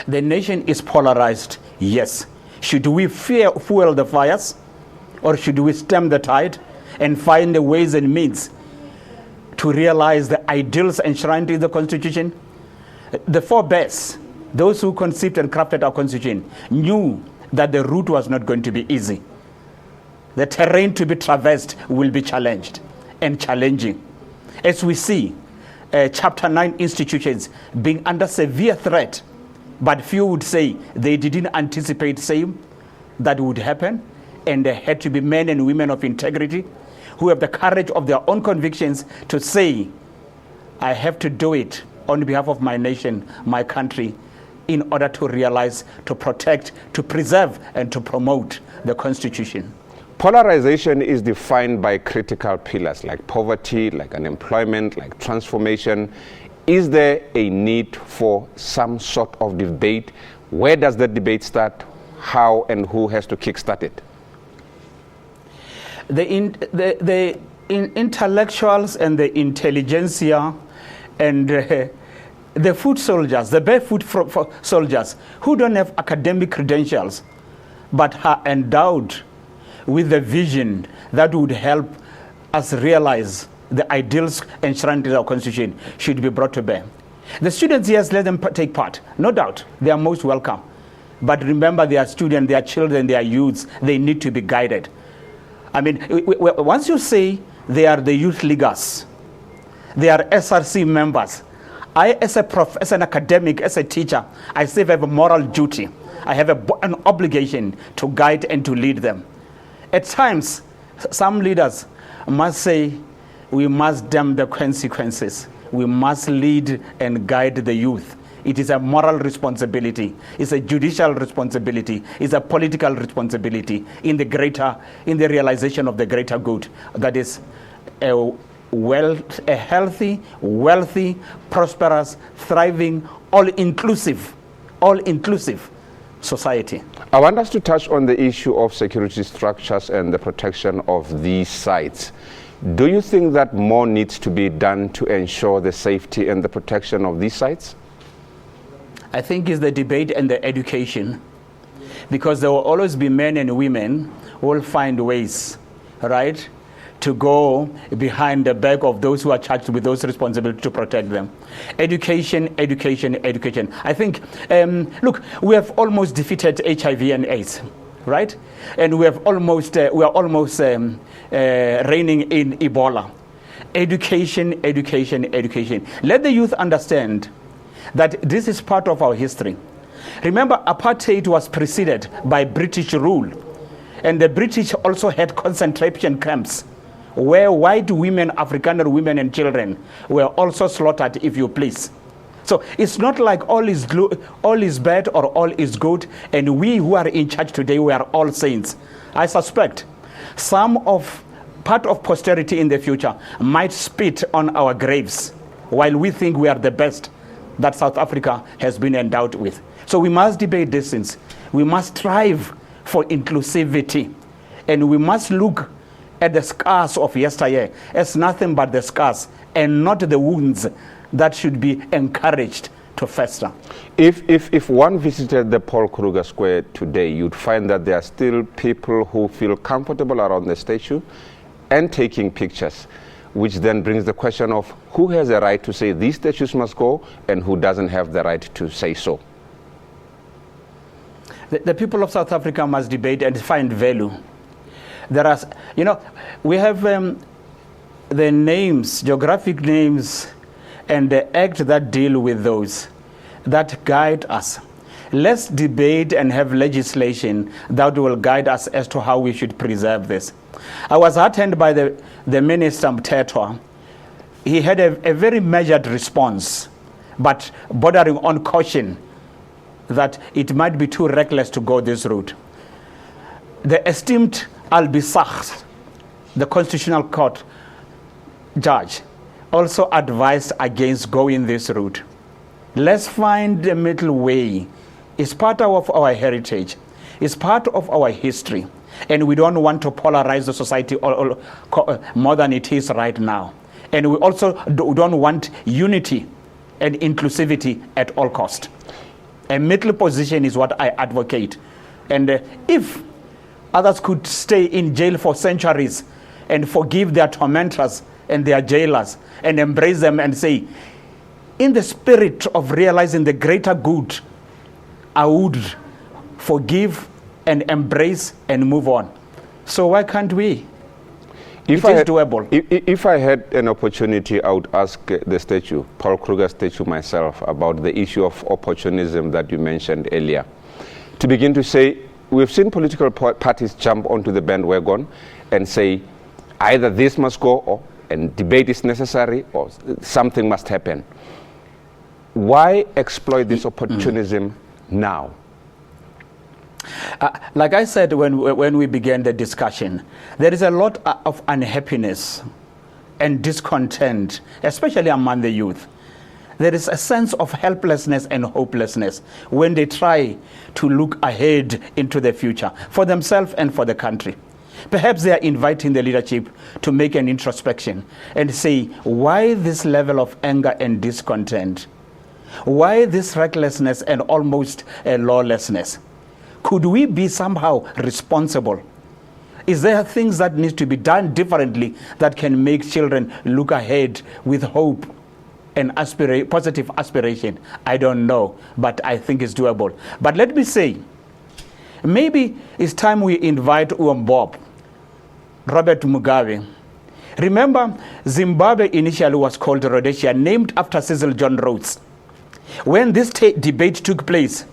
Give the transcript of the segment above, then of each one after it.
The nation is polarized, yes. Should we fuel the fires, or should we stem the tide and find the ways and means to realize the ideals enshrined in the Constitution? The forebears, those who conceived and crafted our Constitution, knew that the route was not going to be easy. The terrain to be traversed will be challenged and challenging. As we see, Chapter 9 institutions being under severe threat, but few would say they didn't anticipate saying that would happen, and there had to be men and women of integrity who have the courage of their own convictions to say, I have to do it on behalf of my nation, my country, in order to realize, to protect, to preserve, and to promote the Constitution. Polarization is defined by critical pillars like poverty, like unemployment, like transformation. Is there a need for some sort of debate? Where does that debate start? How and who has to kickstart it? The intellectuals and the intelligentsia and the foot soldiers, the barefoot soldiers who don't have academic credentials but are endowed with the vision that would help us realize the ideals enshrined in our Constitution should be brought to bear. The students, yes, let them take part. No doubt, they are most welcome. But remember, they are students, they are children, they are youths. They need to be guided. I mean, once you say they are the youth leaguers, they are SRC members, I, as an academic, as a teacher, I still have a moral duty. I have an obligation to guide and to lead them. At times, some leaders must say, we must damn the consequences. We must lead and guide the youth. It is a moral responsibility. It's a judicial responsibility. It's a political responsibility in the realization of the greater good. That is a healthy, wealthy, prosperous, thriving, all-inclusive society. I want us to touch on the issue of security structures and the protection of these sites. Do you think that more needs to be done to ensure the safety and the protection of these sites? I think it's the debate and the education, because there will always be men and women who will find ways, right, to go behind the back of those who are charged with those responsibilities to protect them. Education, education, education. I think, look, we have almost defeated HIV and AIDS, right? And we are almost reigning in Ebola. Education, education, education. Let the youth understand that this is part of our history. Remember, apartheid was preceded by British rule, and the British also had concentration camps where white women, Afrikaner women and children were also slaughtered, if you please. So it's not like all is bad or all is good, and we who are in charge today, we are all saints. I suspect part of posterity in the future might spit on our graves while we think we are the best that South Africa has been endowed with. So we must debate these things. We must strive for inclusivity, and we must look at the scars of yesteryear as nothing but the scars and not the wounds that should be encouraged to fester. If one visited the Paul Kruger Square today, you'd find that there are still people who feel comfortable around the statue and taking pictures, which then brings the question of who has the right to say these statues must go and who doesn't have the right to say so. The people of South Africa must debate and find value. We have the names, geographic names, and the act that deal with those, that guide us. Let's debate and have legislation that will guide us as to how we should preserve this. I was heartened by the Minister Teffo. He had a very measured response, but bordering on caution that it might be too reckless to go this route. The esteemed Al-Bisakh, the Constitutional Court judge, also advised against going this route. Let's find the middle way. It's part of our heritage. It's part of our history. And we don't want to polarize the society more than it is right now. And we also don't want unity and inclusivity at all cost. A middle position is what I advocate. And if others could stay in jail for centuries and forgive their tormentors and their jailers and embrace them and say, in the spirit of realizing the greater good, I would forgive and embrace and move on. So why can't we? It is doable. If I had an opportunity, I would ask the statue, Paul Kruger statue myself, about the issue of opportunism that you mentioned earlier. To begin to say, we've seen political parties jump onto the bandwagon and say, either this must go, and debate is necessary, or something must happen. Why exploit this opportunism now? Like I said when we began the discussion, there is a lot of unhappiness and discontent, especially among the youth. There is a sense of helplessness and hopelessness when they try to look ahead into the future for themselves and for the country. Perhaps they are inviting the leadership to make an introspection and say, why this level of anger and discontent? Why this recklessness and almost lawlessness? Could we be somehow responsible? Is there things that need to be done differently that can make children look ahead with hope and positive aspiration? I don't know, but I think it's doable. But let me say, maybe it's time we invite Bob, Robert Mugabe. Remember, Zimbabwe initially was called Rhodesia, named after Cecil John Rhodes. When this debate took place,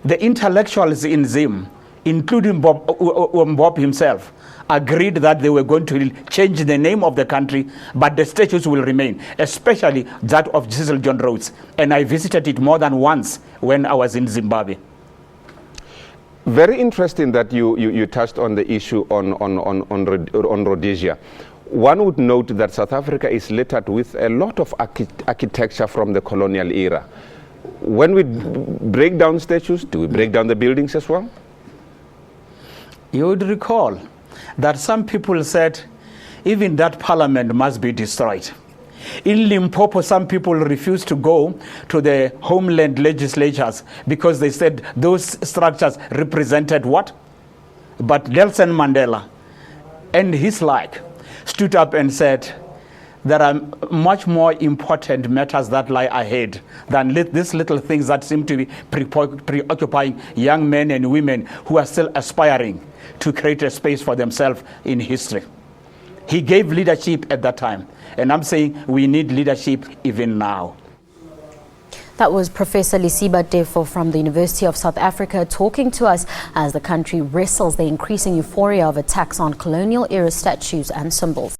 the intellectuals in Zim, including Bob himself, agreed that they were going to change the name of the country, but the statues will remain, especially that of Cecil John Rhodes. And I visited it more than once when I was in Zimbabwe. Very interesting that you touched on the issue on Rhodesia. One would note that South Africa is littered with a lot of architecture from the colonial era. When we break down statues, do we break down the buildings as well? You would recall that some people said even that parliament must be destroyed. In Limpopo, some people refused to go to the homeland legislatures because they said those structures represented what? But Nelson Mandela and his like stood up and said, there are much more important matters that lie ahead than these little things that seem to be preoccupying young men and women who are still aspiring to create a space for themselves in history. He gave leadership at that time, and I'm saying we need leadership even now. That was Professor Lesiba Teffo from the University of South Africa talking to us as the country wrestles the increasing euphoria of attacks on colonial era statues and symbols.